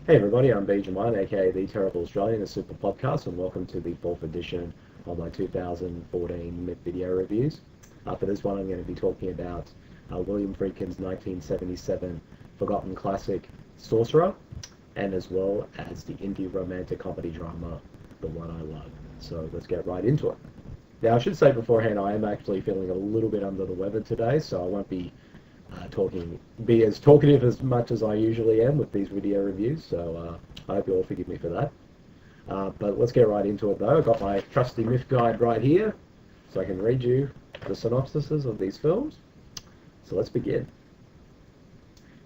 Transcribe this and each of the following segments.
Hey everybody, I'm Bede, aka The Terrible Australian, a super podcast, and welcome to the fourth edition of my 2014 MIFF video reviews. For this one, I'm going to be talking about William Friedkin's 1977 forgotten classic Sorcerer, and as well as the indie romantic comedy drama The One I Love. So let's get right into it. Now, I should say beforehand, I am actually feeling a little bit under the weather today, so I won't be as talkative as much as I usually am with these video reviews, so I hope you all forgive me for that. But let's get right into it though. I've got my trusty MIFF guide right here, so I can read you the synopsises of these films. So let's begin.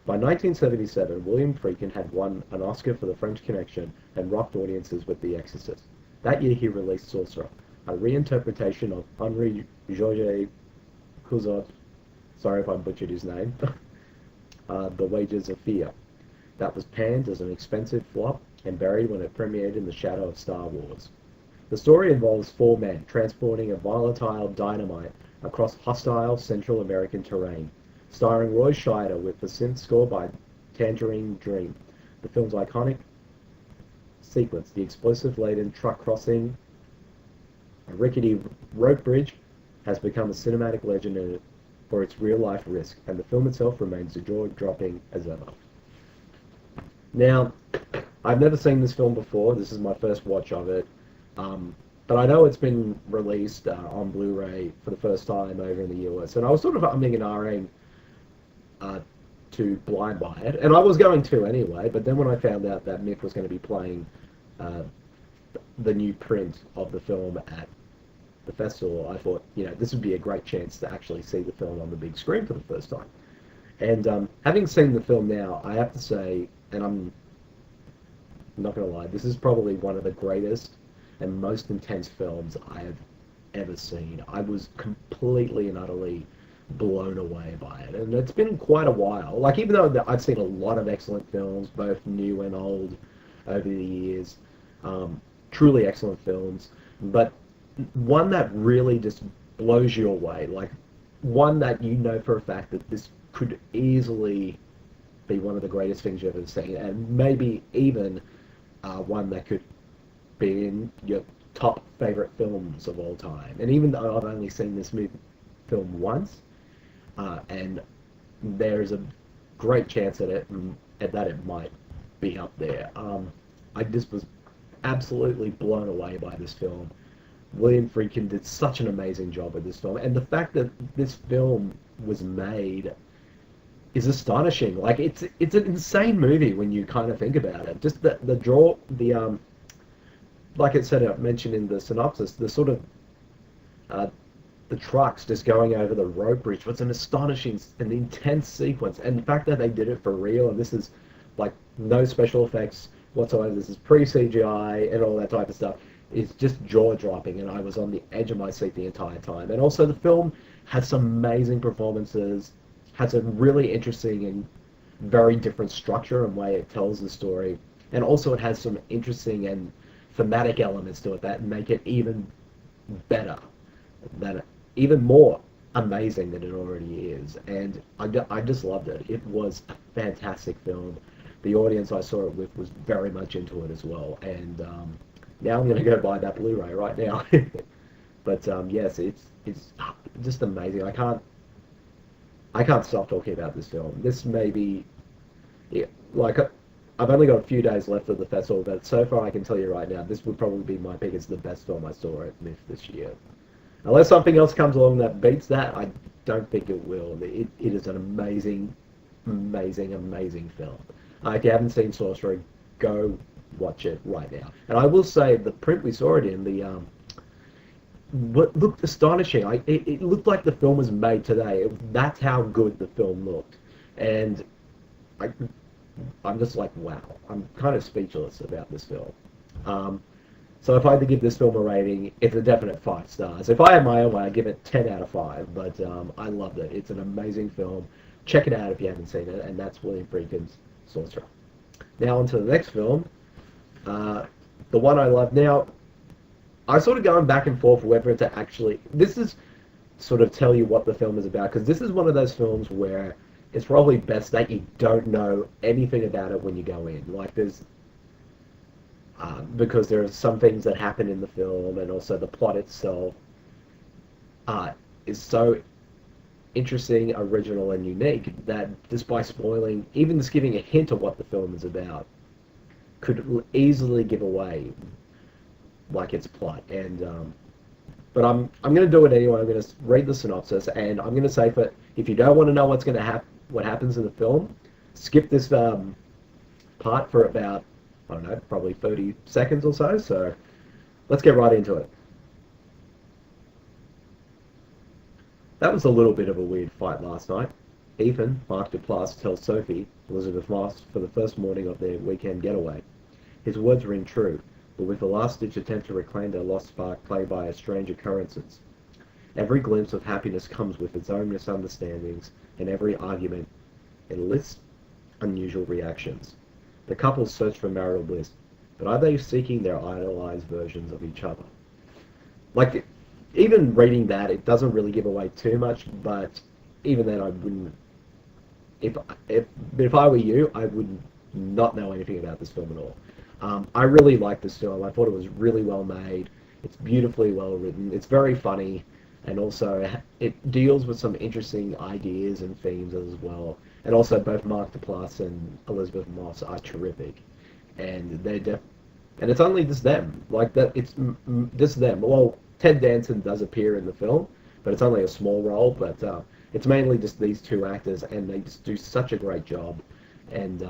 By 1977, William Friedkin had won an Oscar for The French Connection and rocked audiences with The Exorcist. That year he released Sorcerer, a reinterpretation of Henri Georges Clouzot's, sorry if I butchered his name, The Wages of Fear. That was panned as an expensive flop and buried when it premiered in the shadow of Star Wars. The story involves four men transporting a volatile dynamite across hostile Central American terrain, starring Roy Scheider with the synth score by Tangerine Dream. The film's iconic sequence, the explosive-laden truck crossing a rickety rope bridge, has become a cinematic legend for its real-life risk, and the film itself remains jaw-dropping as ever. Now, I've never seen this film before. This is my first watch of it, but I know it's been released on Blu-ray for the first time over in the US, and I was sort of umming and ahhing to blind buy it, and I was going to anyway, but then when I found out that MIFF was going to be playing the new print of the film at the festival, I thought, this would be a great chance to actually see the film on the big screen for the first time. And having seen the film now, I have to say, and I'm not going to lie, this is probably one of the greatest and most intense films I have ever seen. I was completely and utterly blown away by it, and it's been quite a while. Like, even though I've seen a lot of excellent films, both new and old, over the years, truly excellent films, but one that really just blows you away, like one that you know for a fact that this could easily be one of the greatest things you've ever seen, and maybe even one that could be in your top favorite films of all time. And even though I've only seen this film once, and there's a great chance that it might be up there. I just was absolutely blown away by this film. William Friedkin did such an amazing job with this film, and the fact that this film was made is astonishing. Like, it's an insane movie when you kind of think about it. Just like it said, I mentioned in the synopsis, the sort of the trucks just going over the rope bridge was an astonishing and intense sequence, and the fact that they did it for real, and this is like no special effects whatsoever. This is pre-CGI and all that type of stuff. It's just jaw-dropping, and I was on the edge of my seat the entire time. And also, the film has some amazing performances, has a really interesting and very different structure and way it tells the story, and also it has some interesting and thematic elements to it that make it even better, even more amazing than it already is. And I just loved it. It was a fantastic film. The audience I saw it with was very much into it as well, and now I'm going to go buy that Blu-ray right now. But yes, it's just amazing. I can't stop talking about this film. This may be, like, I've only got a few days left of the festival, but so far I can tell you right now, this would probably be my pick as the best film I saw at MIFF this year. Unless something else comes along that beats that, I don't think it will. It is an amazing, amazing, amazing film. If you haven't seen Sorcerer, go watch it right now. And I will say, the print we saw it in, what looked astonishing. It looked like the film was made today. That's how good the film looked. And I'm just like, wow. I'm kind of speechless about this film. So if I had to give this film a rating, it's a definite 5 stars. If I had my own way, I'd give it 10 out of 5. But I loved it. It's an amazing film. Check it out if you haven't seen it. And that's William Friedkin's Sorcerer. Now on to the next film. The One I Love. Now, I'm sort of going back and forth whether to actually... This is sort of tell you what the film is about, because this is one of those films where it's probably best that you don't know anything about it when you go in. Like because there are some things that happen in the film, and also the plot itself uh, is so interesting, original, and unique that just by spoiling, even just giving a hint of what the film is about, could easily give away like its plot. And but I'm going to do it anyway. I'm going to read the synopsis, and I'm going to say, for if you don't want to know what's going to what happens in the film, skip this part for about, I don't know, probably 30 seconds or so. So let's get right into it. That was a little bit of a weird fight last night. Ethan, Mark Duplass, tells Sophie, Elizabeth Moss, for the first morning of their weekend getaway. His words ring true, but with a last-ditch attempt to reclaim their lost spark plagued by strange occurrences. Every glimpse of happiness comes with its own misunderstandings, and every argument elicits unusual reactions. The couple search for marital bliss, but are they seeking their idealized versions of each other? Like, even reading that, it doesn't really give away too much, but even then I wouldn't, if, if I were you, I would not know anything about this film at all. I really like this film. I thought it was really well made. It's beautifully well written. It's very funny, and also it deals with some interesting ideas and themes as well. And also both Mark Duplass and Elizabeth Moss are terrific, and and it's only just them. Like that, it's just them. Well, Ted Danson does appear in the film, but it's only a small role. But it's mainly just these two actors, and they just do such a great job. And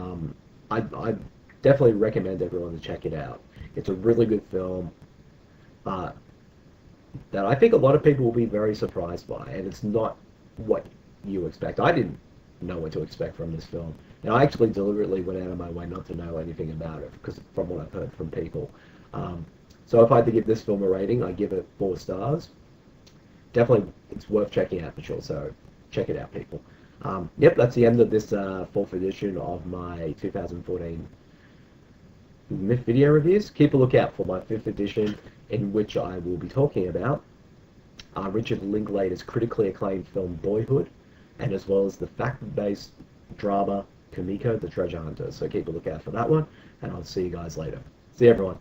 I definitely recommend everyone to check it out. It's a really good film that I think a lot of people will be very surprised by, and it's not what you expect. I didn't know what to expect from this film, and I actually deliberately went out of my way not to know anything about it, because from what I've heard from people. So if I had to give this film a rating, I'd give it 4 stars. Definitely, it's worth checking out for sure, so check it out, people. Yep, that's the end of this 4th edition of my 2014 MIFF video reviews. Keep a lookout for my 5th edition, in which I will be talking about Richard Linklater's critically acclaimed film Boyhood, and as well as the fact-based drama Kumiko the Treasure Hunter. So keep a lookout for that one, and I'll see you guys later. See you, everyone.